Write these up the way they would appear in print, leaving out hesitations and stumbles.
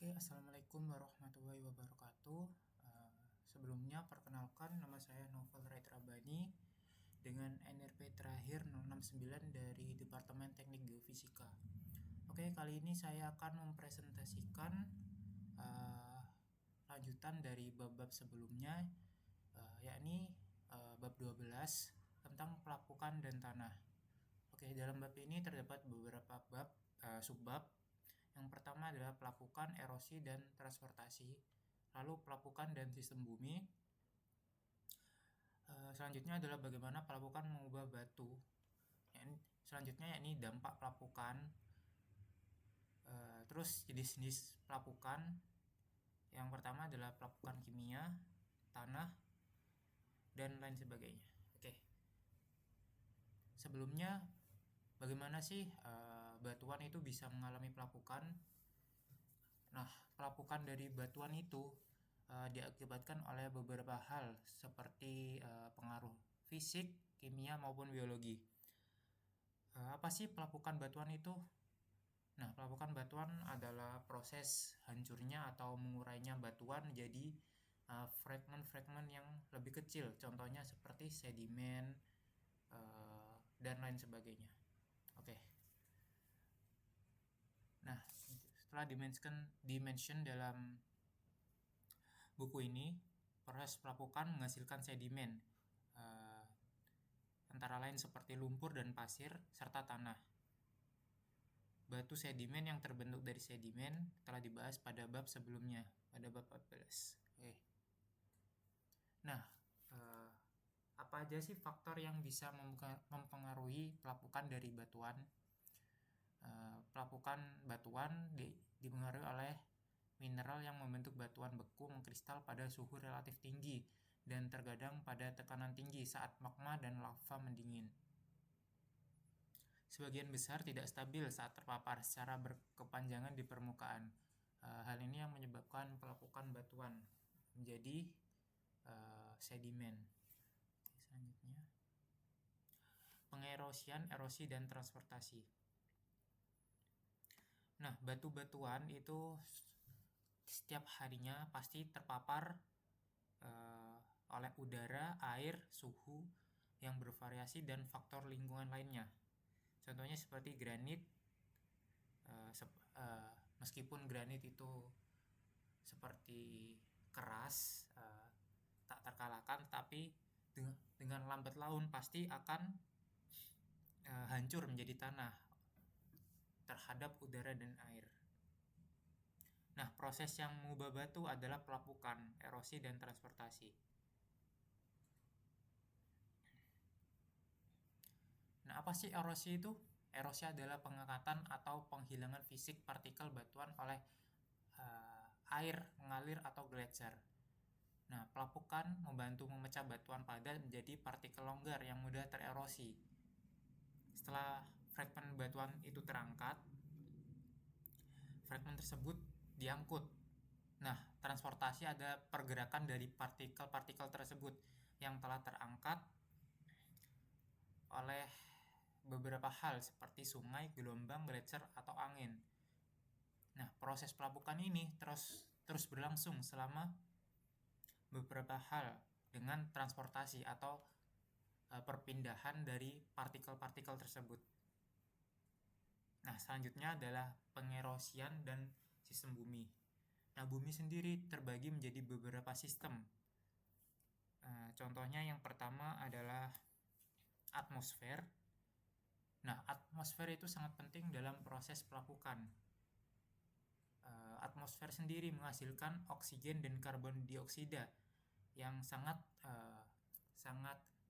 Oke, assalamualaikum warahmatullahi wabarakatuh. Sebelumnya perkenalkan, nama saya Novel Raid Rabani dengan NRP terakhir 069 dari Departemen Teknik Geofisika. Oke, kali ini saya akan mempresentasikan uh, lanjutan dari bab-bab sebelumnya, yakni bab 12 tentang pelapukan dan tanah. Oke, dalam bab ini terdapat beberapa subbab. Yang pertama adalah pelapukan, erosi, dan transportasi. Lalu pelapukan dan sistem bumi. Selanjutnya adalah bagaimana pelapukan mengubah batu. Selanjutnya yakni dampak pelapukan. Terus jenis-jenis pelapukan. Yang pertama adalah pelapukan kimia, tanah, dan lain sebagainya. Oke. Sebelumnya, bagaimana sih batuan itu bisa mengalami pelapukan? Nah, pelapukan dari batuan itu diakibatkan oleh beberapa hal seperti pengaruh fisik, kimia, maupun biologi. Apa sih pelapukan batuan itu? Nah, pelapukan batuan adalah proses hancurnya atau mengurainya batuan menjadi fragmen-fragmen yang lebih kecil. Contohnya seperti sedimen dan lain sebagainya. Oke. Nah, setelah dimention dalam buku ini, proses pelapukan menghasilkan sedimen, antara lain seperti lumpur dan pasir, serta tanah. Batu sedimen yang terbentuk dari sedimen telah dibahas pada bab sebelumnya, pada bab 14. Oke. Nah, apa aja sih faktor yang bisa mempengaruhi pelapukan dari batuan? Pelapukan batuan dipengaruhi oleh mineral yang membentuk batuan beku mengkristal pada suhu relatif tinggi dan terkadang pada tekanan tinggi saat magma dan lava mendingin. Sebagian besar tidak stabil saat terpapar secara berkepanjangan di permukaan. Hal ini yang menyebabkan pelapukan batuan menjadi sedimen. Selanjutnya, pengerosian, erosi, dan transportasi. Nah, batu-batuan itu setiap harinya pasti terpapar oleh udara, air, suhu yang bervariasi dan faktor lingkungan lainnya. Contohnya seperti granit, meskipun granit itu seperti keras, tak terkalahkan, tapi dengan lambat laun pasti akan hancur menjadi tanah terhadap udara dan air. Nah, proses yang mengubah batu adalah pelapukan, erosi, dan transportasi. Nah, apa sih erosi itu? Erosi adalah pengangkatan atau penghilangan fisik partikel batuan oleh air mengalir atau gletser. Nah, pelapukan membantu memecah batuan padat menjadi partikel longgar yang mudah tererosi. Setelah fragmen batuan itu terangkat, fragmen tersebut diangkut. Nah, transportasi ada pergerakan dari partikel-partikel tersebut yang telah terangkat oleh beberapa hal seperti sungai, gelombang, gletser, atau angin. Nah, proses pelapukan ini terus berlangsung selama beberapa hal dengan transportasi atau perpindahan dari partikel-partikel tersebut. Nah, selanjutnya adalah pengerosian dan sistem bumi. Nah, bumi sendiri terbagi menjadi beberapa sistem. Contohnya yang pertama adalah atmosfer. Nah, atmosfer itu sangat penting dalam proses pelapukan. Atmosfer sendiri menghasilkan oksigen dan karbon dioksida yang sangat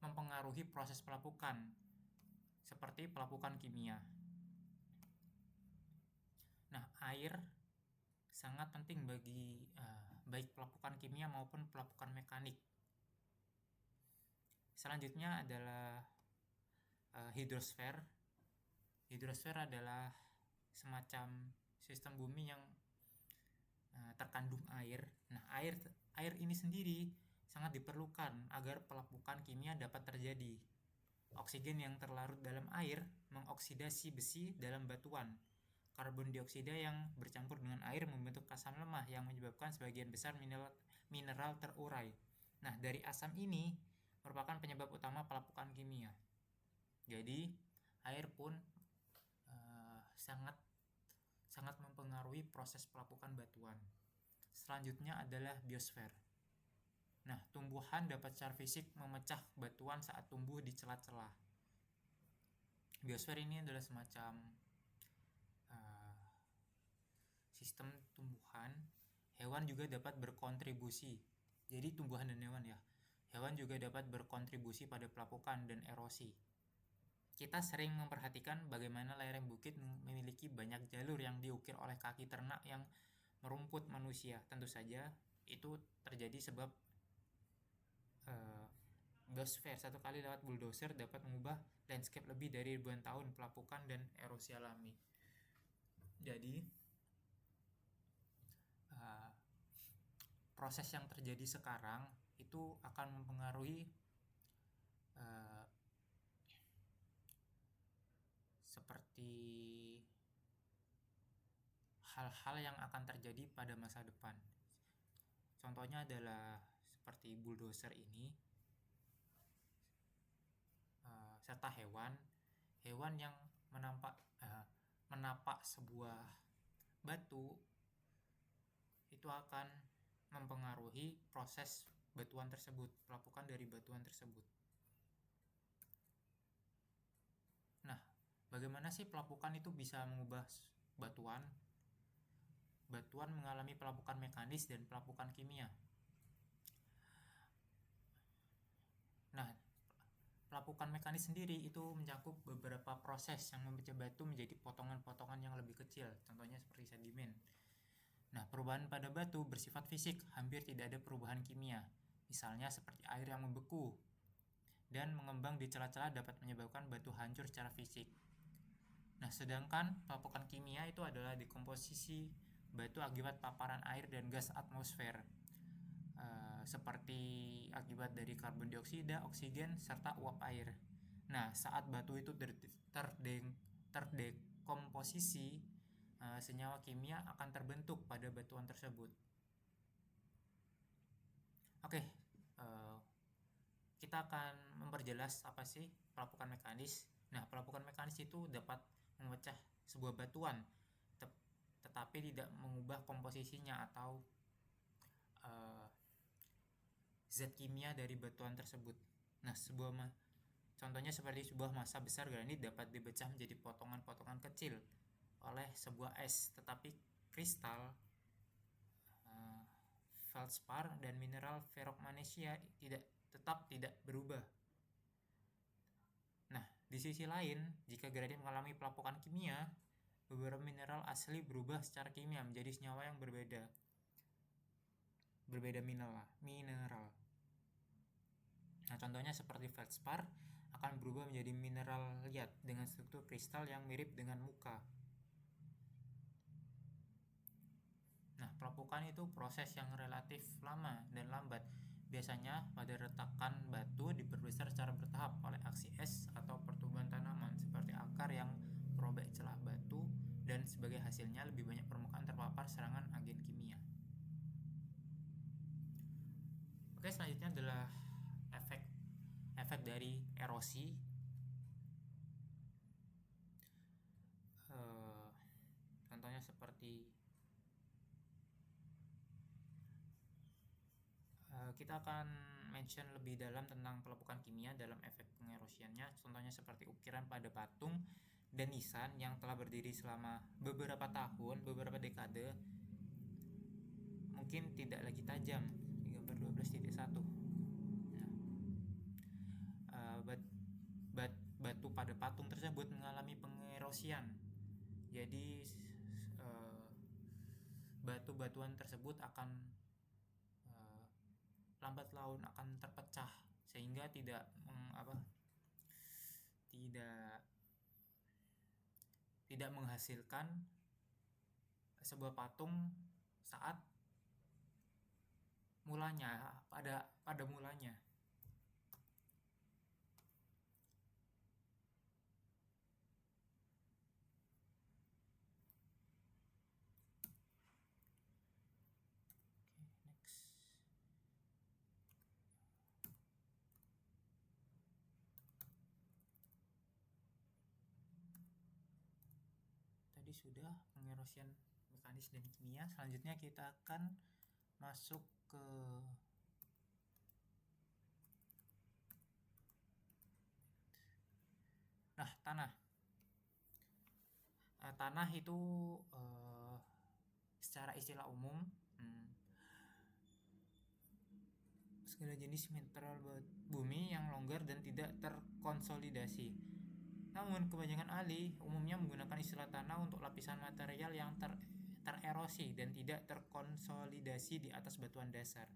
mempengaruhi proses pelapukan, seperti pelapukan kimia. Nah, air sangat penting bagi baik pelapukan kimia maupun pelapukan mekanik. Selanjutnya adalah hidrosfer. Hidrosfer adalah semacam sistem bumi yang terkandung air. Nah, air ini sendiri sangat diperlukan agar pelapukan kimia dapat terjadi. Oksigen yang terlarut dalam air mengoksidasi besi dalam batuan. karbon dioksida yang bercampur dengan air membentuk asam lemah yang menyebabkan sebagian besar mineral terurai. Nah, dari asam ini merupakan penyebab utama pelapukan kimia. Jadi, air pun sangat mempengaruhi proses pelapukan batuan. Selanjutnya adalah biosfer. Nah, tumbuhan dapat secara fisik memecah batuan saat tumbuh di celah-celah. Biosfer ini adalah semacam sistem tumbuhan. Hewan juga dapat berkontribusi. Jadi tumbuhan dan hewan ya. Hewan juga dapat berkontribusi pada pelapukan dan erosi. Kita sering memperhatikan bagaimana lereng bukit memiliki banyak jalur yang diukir oleh kaki ternak yang merumput manusia. Tentu saja itu terjadi sebab biosfer satu kali lewat bulldozer dapat mengubah landscape lebih dari ribuan tahun pelapukan dan erosi alami. Jadi proses yang terjadi sekarang itu akan mempengaruhi seperti hal-hal yang akan terjadi pada masa depan. Contohnya adalah seperti bulldozer ini, serta hewan yang menapak sebuah batu itu akan mempengaruhi proses batuan tersebut, pelapukan dari batuan tersebut. Nah, bagaimana sih pelapukan itu bisa mengubah batuan? Batuan mengalami pelapukan mekanis dan pelapukan kimia. Nah, pelapukan mekanis sendiri itu mencakup beberapa proses yang memecah batu menjadi potongan-potongan yang lebih kecil, contohnya seperti sedimen. Nah, perubahan pada batu bersifat fisik, hampir tidak ada perubahan kimia. Misalnya seperti air yang membeku dan mengembang di celah-celah dapat menyebabkan batu hancur secara fisik. Nah, sedangkan pelapukan kimia itu adalah dekomposisi batu akibat paparan air dan gas atmosfer, seperti akibat dari karbon dioksida, oksigen, serta uap air. Nah, saat batu itu terdekomposisi, senyawa kimia akan terbentuk pada batuan tersebut. Oke, kita akan memperjelas apa sih pelapukan mekanis. Nah, pelapukan mekanis itu dapat memecah sebuah batuan tetapi tidak mengubah komposisinya atau zat kimia dari batuan tersebut. Nah, contohnya seperti sebuah massa besar granit dapat dipecah menjadi potongan-potongan kecil oleh sebuah es, tetapi kristal, feldspar, dan mineral ferrokmanesia tetap tidak berubah. Nah, di sisi lain, jika granit mengalami pelapukan kimia, beberapa mineral asli berubah secara kimia menjadi senyawa yang berbeda mineral. Nah, contohnya seperti feldspar akan berubah menjadi mineral liat dengan struktur kristal yang mirip dengan muka. Nah, pelapukan itu proses yang relatif lama dan lambat. Biasanya pada retakan batu diperbesar secara bertahap oleh aksi es atau pertumbuhan tanaman seperti akar yang merobek celah batu, dan sebagai hasilnya lebih banyak permukaan terpapar serangan agen kimia. Oke, selanjutnya adalah efek dari erosi. Contohnya seperti kita akan mention lebih dalam tentang pelapukan kimia dalam efek pengerosiannya. Contohnya seperti ukiran pada patung dan nisan yang telah berdiri selama beberapa tahun, beberapa dekade, mungkin tidak lagi tajam. Gambar 12.1. Nah, batu pada patung tersebut mengalami pengerosian. Jadi batu-batuan tersebut akan lambat laun akan terpecah sehingga tidak menghasilkan sebuah patung saat mulanya pada mulanya. sudah pengerosian mekanis dan kimia. Selanjutnya kita akan masuk ke tanah. Tanah itu secara istilah umum segala jenis mineral bumi yang longgar dan tidak terkonsolidasi. Namun kebanyakan ahli umumnya menggunakan istilah tanah untuk lapisan material yang tererosi dan tidak terkonsolidasi di atas batuan dasar.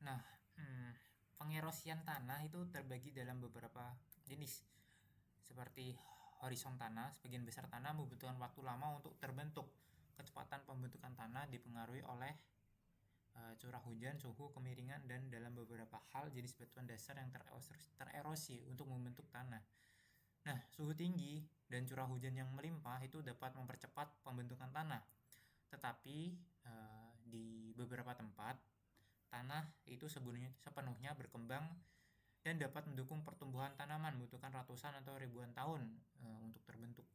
Nah, pengerosian tanah itu terbagi dalam beberapa jenis, seperti horizon tanah. Sebagian besar tanah membutuhkan waktu lama untuk terbentuk. Kecepatan pembentukan tanah dipengaruhi oleh curah hujan, suhu, kemiringan, dan dalam beberapa hal jenis batuan dasar yang tererosi untuk membentuk tanah. Nah, suhu tinggi dan curah hujan yang melimpah itu dapat mempercepat pembentukan tanah. Tetapi di beberapa tempat tanah itu sepenuhnya berkembang dan dapat mendukung pertumbuhan tanaman, membutuhkan ratusan atau ribuan tahun untuk terbentuk.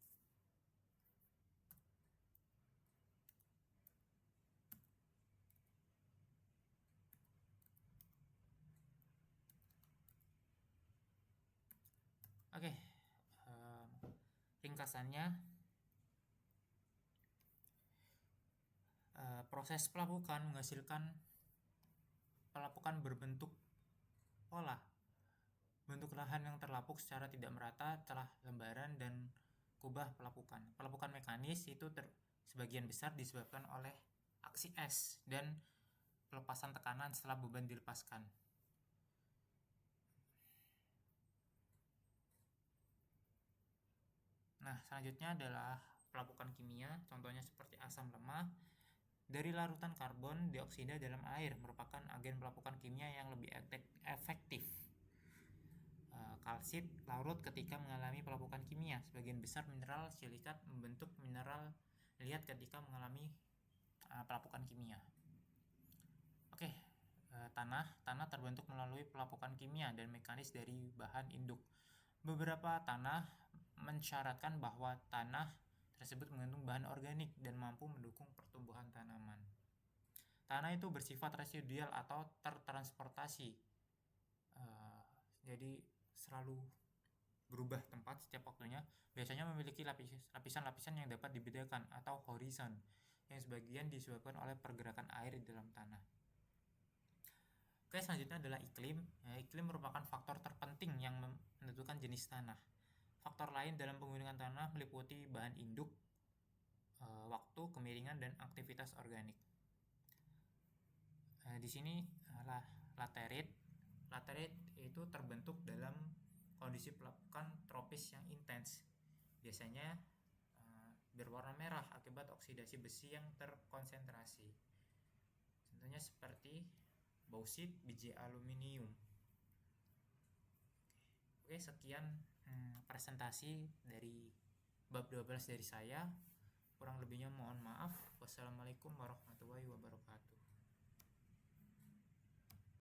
Oke, ringkasannya, proses pelapukan menghasilkan pelapukan berbentuk pola. Bentuk lahan yang terlapuk secara tidak merata telah lembaran dan kubah pelapukan. Pelapukan mekanis itu sebagian besar disebabkan oleh aksi es dan pelepasan tekanan setelah beban dilepaskan. Nah, selanjutnya adalah pelapukan kimia, contohnya seperti asam lemah. Dari larutan karbon dioksida dalam air merupakan agen pelapukan kimia yang lebih efektif. Kalsit larut ketika mengalami pelapukan kimia. Sebagian besar mineral silikat membentuk mineral liat ketika mengalami pelapukan kimia. Oke, tanah terbentuk melalui pelapukan kimia dan mekanis dari bahan induk. Beberapa tanah mensyaratkan bahwa tanah tersebut mengandung bahan organik dan mampu mendukung pertumbuhan tanaman. Tanah itu bersifat residual atau tertransportasi, jadi selalu berubah tempat setiap waktunya. Biasanya memiliki lapisan-lapisan yang dapat dibedakan atau horizon, yang sebagian disebabkan oleh pergerakan air di dalam tanah. Oke, selanjutnya adalah iklim. Iklim merupakan faktor terpenting yang menentukan jenis tanah. Faktor lain dalam penggunaan tanah meliputi bahan induk, waktu, kemiringan, dan aktivitas organik. Di sini laterit. Laterit itu terbentuk dalam kondisi pelapukan tropis yang intens. Biasanya berwarna merah akibat oksidasi besi yang terkonsentrasi. Contohnya seperti bauxit, biji aluminium. Oke, sekian presentasi dari bab 12 dari saya. Kurang lebihnya mohon maaf. Wassalamualaikum warahmatullahi wabarakatuh.